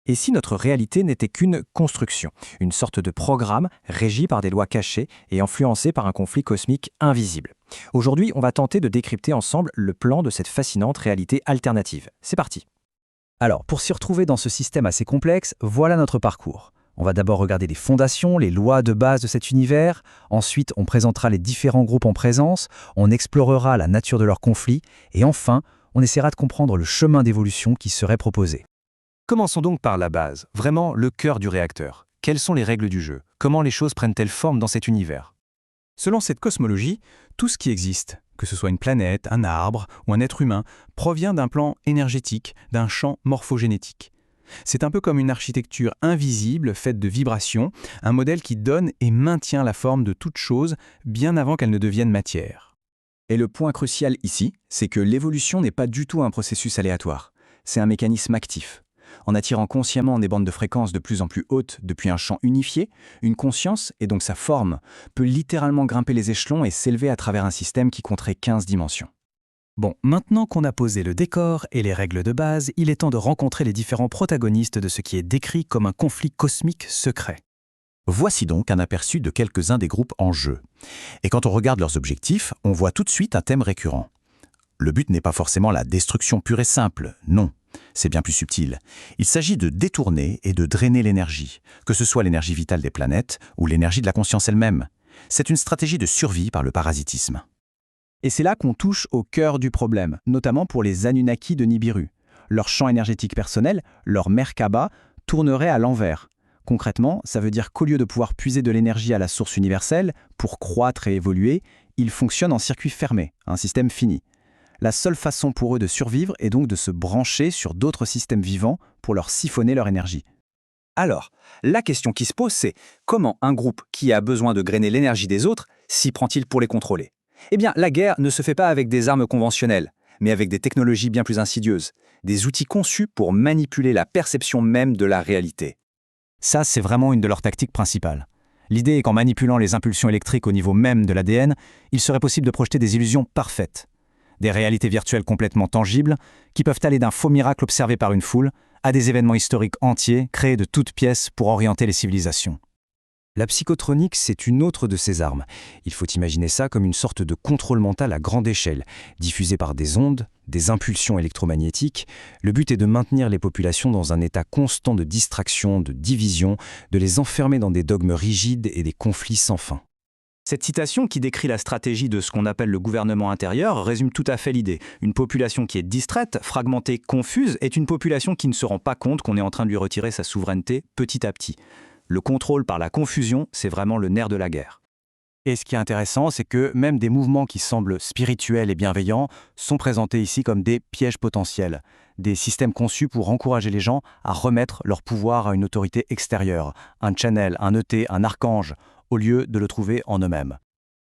Et si notre réalité n'était qu'une construction, une sorte de programme régi par des lois cachées et influencé par un conflit cosmique invisible? Aujourd'hui, on va tenter de décrypter ensemble le plan de cette fascinante réalité alternative. C'est parti. Alors, pour s'y retrouver dans ce système assez complexe, voilà notre parcours. On va d'abord regarder les fondations, les lois de base de cet univers. Ensuite, on présentera les différents groupes en présence, on explorera la nature de leurs conflits, et enfin, on essaiera de comprendre le chemin d'évolution qui serait proposé. Commençons donc par la base, vraiment le cœur du réacteur. Quelles sont les règles du jeu? Comment les choses prennent-elles forme dans cet univers? Selon cette cosmologie, tout ce qui existe, que ce soit une planète, un arbre ou un être humain, provient d'un plan énergétique, d'un champ morphogénétique. C'est un peu comme une architecture invisible faite de vibrations, un modèle qui donne et maintient la forme de toute chose bien avant qu'elle ne devienne matière. Et le point crucial ici, c'est que l'évolution n'est pas du tout un processus aléatoire. C'est un mécanisme actif. En attirant consciemment des bandes de fréquences de plus en plus hautes depuis un champ unifié, une conscience, et donc sa forme, peut littéralement grimper les échelons et s'élever à travers un système qui compterait 15 dimensions. Bon, maintenant qu'on a posé le décor et les règles de base, il est temps de rencontrer les différents protagonistes de ce qui est décrit comme un conflit cosmique secret. Voici donc un aperçu de quelques-uns des groupes en jeu. Et quand on regarde leurs objectifs, on voit tout de suite un thème récurrent. Le but n'est pas forcément la destruction pure et simple, non. C'est bien plus subtil. Il s'agit de détourner et de drainer l'énergie, que ce soit l'énergie vitale des planètes ou l'énergie de la conscience elle-même. C'est une stratégie de survie par le parasitisme. Et c'est là qu'on touche au cœur du problème, notamment pour les Anunnaki de Nibiru. Leur champ énergétique personnel, leur Merkaba, tournerait à l'envers. Concrètement, ça veut dire qu'au lieu de pouvoir puiser de l'énergie à la source universelle pour croître et évoluer, ils fonctionnent en circuit fermé, un système fini. La seule façon pour eux de survivre est donc de se brancher sur d'autres systèmes vivants pour leur siphonner leur énergie. Alors, la question qui se pose, c'est comment un groupe qui a besoin de grainer l'énergie des autres s'y prend-il pour les contrôler? Eh bien, la guerre ne se fait pas avec des armes conventionnelles, mais avec des technologies bien plus insidieuses, des outils conçus pour manipuler la perception même de la réalité. Ça, c'est vraiment une de leurs tactiques principales. L'idée est qu'en manipulant les impulsions électriques au niveau même de l'ADN, il serait possible de projeter des illusions parfaites. Des réalités virtuelles complètement tangibles, qui peuvent aller d'un faux miracle observé par une foule à des événements historiques entiers créés de toutes pièces pour orienter les civilisations. La psychotronique, c'est une autre de ces armes. Il faut imaginer ça comme une sorte de contrôle mental à grande échelle, diffusé par des ondes, des impulsions électromagnétiques. Le but est de maintenir les populations dans un état constant de distraction, de division, de les enfermer dans des dogmes rigides et des conflits sans fin. Cette citation qui décrit la stratégie de ce qu'on appelle le gouvernement intérieur résume tout à fait l'idée. Une population qui est distraite, fragmentée, confuse, est une population qui ne se rend pas compte qu'on est en train de lui retirer sa souveraineté petit à petit. Le contrôle par la confusion, c'est vraiment le nerf de la guerre. Et ce qui est intéressant, c'est que même des mouvements qui semblent spirituels et bienveillants sont présentés ici comme des pièges potentiels, des systèmes conçus pour encourager les gens à remettre leur pouvoir à une autorité extérieure, un channel, un ET, un archange, au lieu de le trouver en eux-mêmes.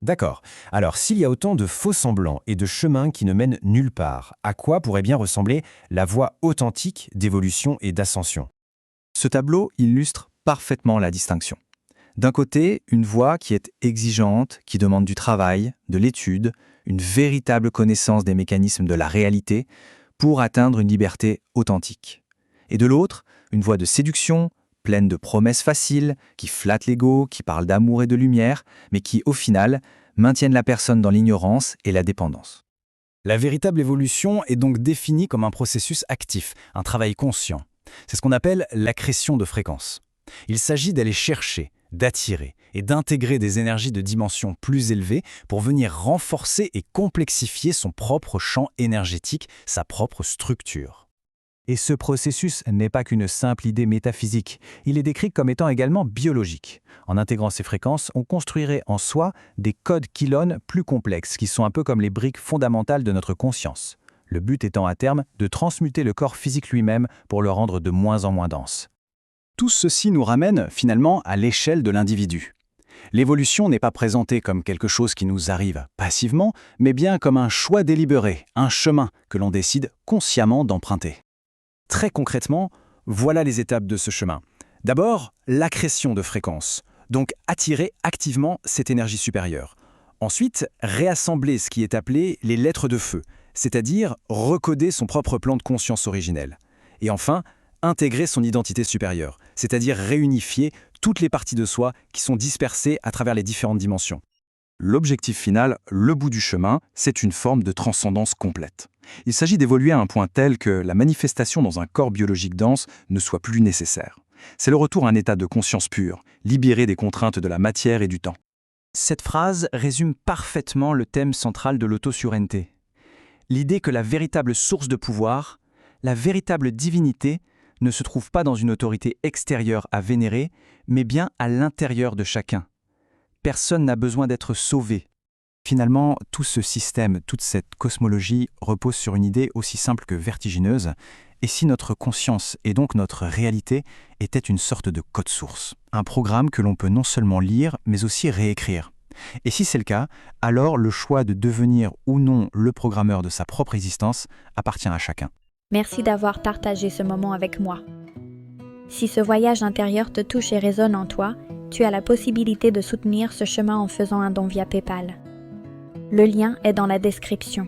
D'accord. Alors, s'il y a autant de faux semblants et de chemins qui ne mènent nulle part, à quoi pourrait bien ressembler la voie authentique d'évolution et d'ascension? Ce tableau illustre parfaitement la distinction. D'un côté, une voie qui est exigeante, qui demande du travail, de l'étude, une véritable connaissance des mécanismes de la réalité pour atteindre une liberté authentique. Et de l'autre, une voie de séduction, pleine de promesses faciles, qui flattent l'ego, qui parle d'amour et de lumière, mais qui, au final, maintiennent la personne dans l'ignorance et la dépendance. La véritable évolution est donc définie comme un processus actif, un travail conscient. C'est ce qu'on appelle l'accrétion de fréquence. Il s'agit d'aller chercher, d'attirer et d'intégrer des énergies de dimension plus élevée pour venir renforcer et complexifier son propre champ énergétique, sa propre structure. Et ce processus n'est pas qu'une simple idée métaphysique, il est décrit comme étant également biologique. En intégrant ces fréquences, on construirait en soi des codes Quilon plus complexes, qui sont un peu comme les briques fondamentales de notre conscience. Le but étant à terme de transmuter le corps physique lui-même pour le rendre de moins en moins dense. Tout ceci nous ramène finalement à l'échelle de l'individu. L'évolution n'est pas présentée comme quelque chose qui nous arrive passivement, mais bien comme un choix délibéré, un chemin que l'on décide consciemment d'emprunter. Très concrètement, voilà les étapes de ce chemin. D'abord, l'accrétion de fréquence, donc attirer activement cette énergie supérieure. Ensuite, réassembler ce qui est appelé les lettres de feu, c'est-à-dire recoder son propre plan de conscience originel. Et enfin, intégrer son identité supérieure, c'est-à-dire réunifier toutes les parties de soi qui sont dispersées à travers les différentes dimensions. L'objectif final, le bout du chemin, c'est une forme de transcendance complète. Il s'agit d'évoluer à un point tel que la manifestation dans un corps biologique dense ne soit plus nécessaire. C'est le retour à un état de conscience pure, libéré des contraintes de la matière et du temps. Cette phrase résume parfaitement le thème central de l'autosouveraineté. L'idée que la véritable source de pouvoir, la véritable divinité, ne se trouve pas dans une autorité extérieure à vénérer, mais bien à l'intérieur de chacun. Personne n'a besoin d'être sauvé. Finalement, tout ce système, toute cette cosmologie repose sur une idée aussi simple que vertigineuse. Et si notre conscience et donc notre réalité était une sorte de code source, un programme que l'on peut non seulement lire, mais aussi réécrire. Et si c'est le cas, alors le choix de devenir ou non le programmeur de sa propre existence appartient à chacun. Merci d'avoir partagé ce moment avec moi. Si ce voyage intérieur te touche et résonne en toi, tu as la possibilité de soutenir ce chemin en faisant un don via PayPal. Le lien est dans la description.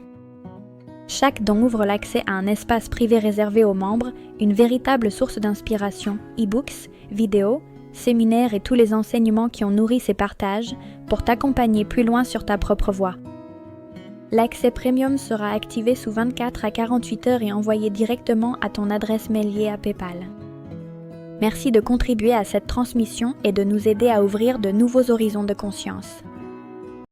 Chaque don ouvre l'accès à un espace privé réservé aux membres, une véritable source d'inspiration, e-books, vidéos, séminaires et tous les enseignements qui ont nourri ces partages pour t'accompagner plus loin sur ta propre voie. L'accès premium sera activé sous 24 à 48 heures et envoyé directement à ton adresse mail liée à PayPal. Merci de contribuer à cette transmission et de nous aider à ouvrir de nouveaux horizons de conscience.